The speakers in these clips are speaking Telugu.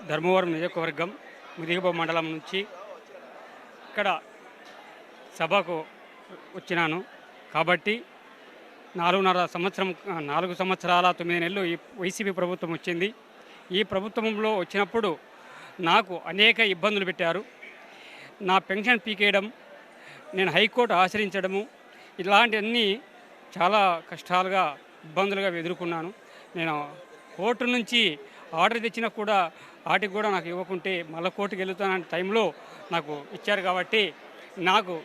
ధర్మవరం నియోజకవర్గం ముదిగొప్ప మండలం నుంచి ఇక్కడ సభకు వచ్చినాను కాబట్టి 4 సంవత్సరాల 9 నెలలు ఈ వైసీపీ ప్రభుత్వం వచ్చింది. ఈ ప్రభుత్వంలో వచ్చినప్పుడు నాకు అనేక ఇబ్బందులు పెట్టారు. నా పెన్షన్ పీకేయడం, నేను హైకోర్టు ఆశ్రయించడము, ఇలాంటివన్నీ చాలా కష్టాలుగా ఇబ్బందులుగా ఎదుర్కొన్నాను. నేను కోర్టు నుంచి ఆర్డర్ తెచ్చినా కూడా వాటికి కూడా నాకు ఇవ్వకుంటే మళ్ళీ కోర్టుకు వెళ్తాననే టైంలో నాకు ఇచ్చారు. కాబట్టి నాకు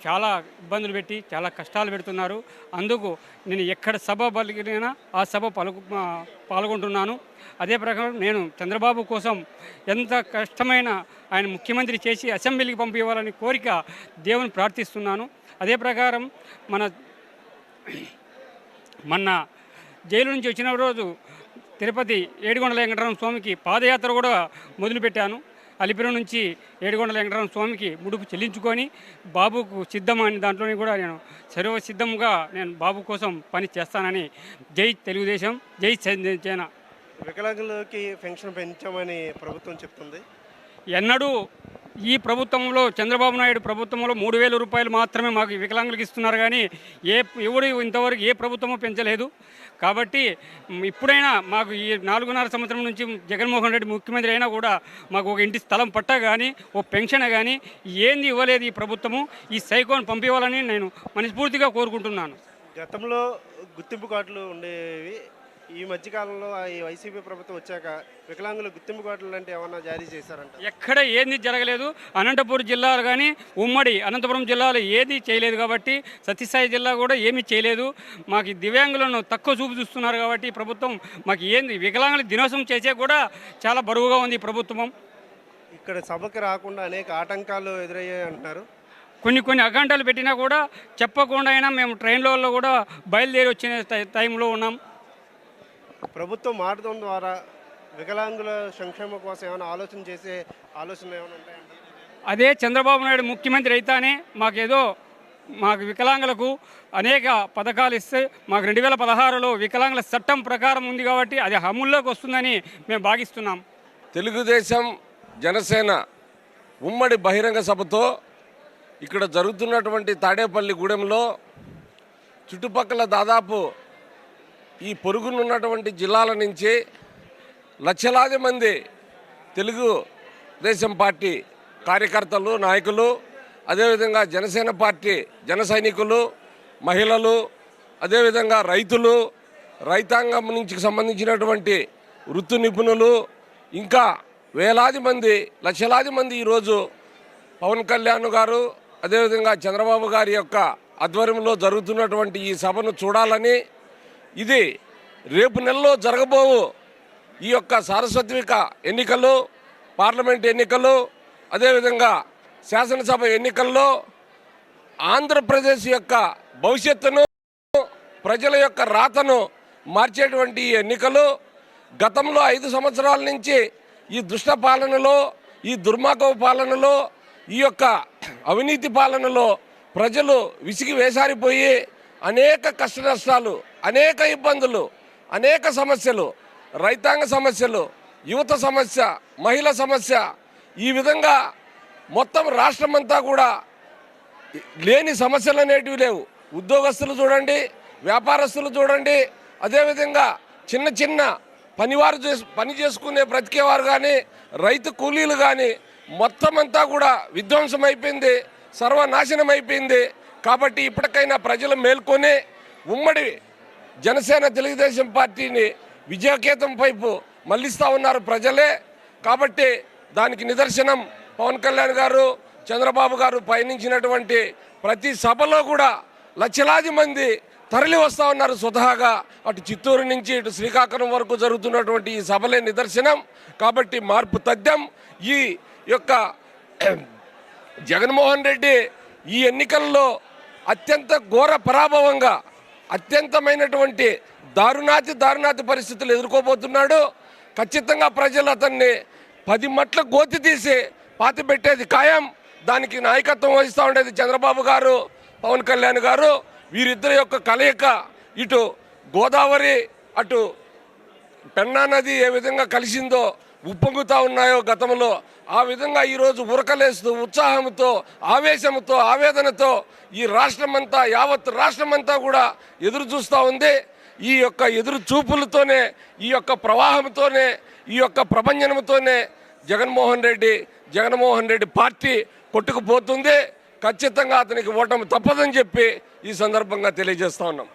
చాలా ఇబ్బందులు పెట్టి చాలా కష్టాలు పెడుతున్నారు. అందుకు నేను ఎక్కడ సభ పలికినా ఆ సభ పాల్గొంటున్నాను. అదే ప్రకారం నేను చంద్రబాబు కోసం ఎంత కష్టమైన ఆయన ముఖ్యమంత్రి చేసి అసెంబ్లీకి పంపించాలని కోరిక దేవుని ప్రార్థిస్తున్నాను. అదే ప్రకారం మొన్న జైలు నుంచి వచ్చిన రోజు తిరుపతి ఏడుగొండల వెంకటరమణ స్వామికి పాదయాత్ర కూడా మొదలుపెట్టాను. అలిపిరి నుంచి ఏడుగొండల వెంకటరమణ స్వామికి ముడుపు చెల్లించుకొని బాబుకు సిద్ధమని దాంట్లోని కూడా నేను సర్వసిద్ధంగా నేను బాబు కోసం పని చేస్తానని జై తెలుగుదేశం, జై జన. వికలాంగులకి పెన్షన్ పెంచామని ప్రభుత్వం చెప్తుంది. ఎన్నడూ ఈ ప్రభుత్వంలో చంద్రబాబు నాయుడు ప్రభుత్వంలో 3,000 రూపాయలు మాత్రమే మాకు వికలాంగులకు ఇస్తున్నారు. కానీ ఎవరు ఇంతవరకు ఏ ప్రభుత్వమూ పెంచలేదు. కాబట్టి ఇప్పుడైనా మాకు ఈ 4.5 సంవత్సరం నుంచి జగన్మోహన్ రెడ్డి ముఖ్యమంత్రి అయినా కూడా మాకు ఒక ఇంటి స్థలం పట్టా కానీ ఓ పెన్షన్ కానీ ఏంది ఇవ్వలేదు ఈ ప్రభుత్వము. ఈ సైకోన్ పంపివ్వాలని నేను మనస్ఫూర్తిగా కోరుకుంటున్నాను. గతంలో గుర్తింపు కార్డులు ఉండేవి. ఈ మధ్యకాలంలో ఈ వైసీపీ ప్రభుత్వం వచ్చాక వికలాంగుల గుర్తింపు కార్డులు అంటే ఏమన్నా జారీ చేశారంట? ఎక్కడ ఏది జరగలేదు. అనంతపురం జిల్లాలు కానీ ఉమ్మడి అనంతపురం జిల్లాలో ఏది చేయలేదు. కాబట్టి సత్యసాయి జిల్లా కూడా ఏమీ చేయలేదు. మాకు దివ్యాంగులను తక్కువ చూపు చూస్తున్నారు. కాబట్టి ప్రభుత్వం మాకు ఏంది వికలాంగుల దినోత్సవం చేసే కూడా చాలా బరువుగా ఉంది ప్రభుత్వం. ఇక్కడ సభకి రాకుండా అనేక ఆటంకాలు ఎదురయ్యాయి అంటున్నారు. కొన్ని అగంటలు పెట్టినా కూడా చెప్పకుండా అయినా మేము ట్రైన్లలో కూడా బయలుదేరి వచ్చిన టైంలో ఉన్నాం. ప్రభుత్వం మారడం ద్వారా వికలాంగుల సంక్షేమం కోసం ఏమైనా ఆలోచన చేసే ఆలోచనలు ఏమైనా ఉంటాయండి? అదే చంద్రబాబు నాయుడు ముఖ్యమంత్రి అయితేనే మాకు వికలాంగులకు అనేక పథకాలు ఇస్తే మాకు 2016లో వికలాంగుల చట్టం ప్రకారం ఉంది. కాబట్టి అది అమల్లోకి వస్తుందని మేము భావిస్తున్నాం. తెలుగుదేశం జనసేన ఉమ్మడి బహిరంగ సభతో ఇక్కడ జరుగుతున్నటువంటి తాడేపల్లి గూడెంలో చుట్టుపక్కల దాదాపు ఈ పొరుగునున్నటువంటి జిల్లాల నుంచి లక్షలాది మంది తెలుగుదేశం పార్టీ కార్యకర్తలు, నాయకులు, అదేవిధంగా జనసేన పార్టీ జన సైనికులు, మహిళలు, అదేవిధంగా రైతులు, రైతాంగం నుంచి సంబంధించినటువంటి వృత్తి నిపుణులు, ఇంకా వేలాది మంది, లక్షలాది మంది ఈరోజు పవన్ కళ్యాణ్ గారు అదేవిధంగా చంద్రబాబు గారి యొక్క ఆధ్వర్యంలో జరుగుతున్నటువంటి ఈ సభను చూడాలని, ఇది రేపు నెలలో జరగబోవు ఈ యొక్క సార్వత్రిక ఎన్నికలు, పార్లమెంట్ ఎన్నికలు, అదేవిధంగా శాసనసభ ఎన్నికల్లో ఆంధ్రప్రదేశ్ యొక్క భవిష్యత్తును, ప్రజల యొక్క రాతను మార్చేటువంటి ఎన్నికలు. గతంలో 5 సంవత్సరాల నుంచి ఈ దుష్ట పాలనలో, ఈ దుర్మార్గ పాలనలో, ఈ యొక్క అవినీతి పాలనలో ప్రజలు విసిగి వేసారిపోయి అనేక కష్ట నష్టాలు, అనేక ఇబ్బందులు, అనేక సమస్యలు, రైతాంగ సమస్యలు, యువత సమస్య, మహిళ సమస్య, ఈ విధంగా మొత్తం రాష్ట్రమంతా కూడా లేని సమస్యలు అనేటివి లేవు. ఉద్యోగస్తులు చూడండి, వ్యాపారస్తులు చూడండి, అదేవిధంగా చిన్న పని చేసుకునే బ్రతికేవారు కానీ, రైతు కూలీలు కానీ మొత్తం అంతా కూడా విధ్వంసం అయిపోయింది, సర్వనాశనం అయిపోయింది. కాబట్టి ఇప్పటికైనా ప్రజలు మేల్కొని ఉమ్మడి జనసేన తెలుగుదేశం పార్టీని విజయకేతం వైపు మళ్లిస్తూ ఉన్నారు ప్రజలే. కాబట్టి దానికి నిదర్శనం పవన్ కళ్యాణ్ గారు, చంద్రబాబు గారు పయనించినటువంటి ప్రతి సభలో కూడా లక్షలాది మంది తరలి వస్తూ ఉన్నారు స్వతహాగా. అటు చిత్తూరు నుంచి ఇటు శ్రీకాకుళం వరకు జరుగుతున్నటువంటి ఈ సభలే నిదర్శనం. కాబట్టి మార్పు తథ్యం. ఈ యొక్క జగన్మోహన్ రెడ్డి ఈ ఎన్నికల్లో అత్యంత ఘోర పరాభవంగా, అత్యంతమైనటువంటి దారుణాతి పరిస్థితులు ఎదుర్కోబోతున్నాడు. ఖచ్చితంగా ప్రజలు అతన్ని 10 మట్ల గోతి తీసి పాతి పెట్టేది ఖాయం. దానికి నాయకత్వం వహిస్తూ ఉండేది చంద్రబాబు గారు. పవన్ కళ్యాణ్ గారు, వీరిద్దరి యొక్క కలయిక ఇటు గోదావరి అటు పెన్నా నది ఏ విధంగా కలిసిందో ఉప్పొంగుతూ ఉన్నాయో గతంలో, ఆ విధంగా ఈరోజు ఉరకలేస్తూ ఉత్సాహంతో ఆవేశంతో ఆవేదనతో ఈ రాష్ట్రమంతా యావత్ రాష్ట్రమంతా కూడా ఎదురు చూస్తూ ఉంది. ఈ యొక్క ఎదురు చూపులతోనే ఈ యొక్క ప్రవాహంతోనే ఈ యొక్క ప్రభంజనంతోనే జగన్మోహన్ రెడ్డి పార్టీ కొట్టుకుపోతుంది. ఖచ్చితంగా అతనికి ఓటమి తప్పదని చెప్పి ఈ సందర్భంగా తెలియజేస్తా ఉన్నాం.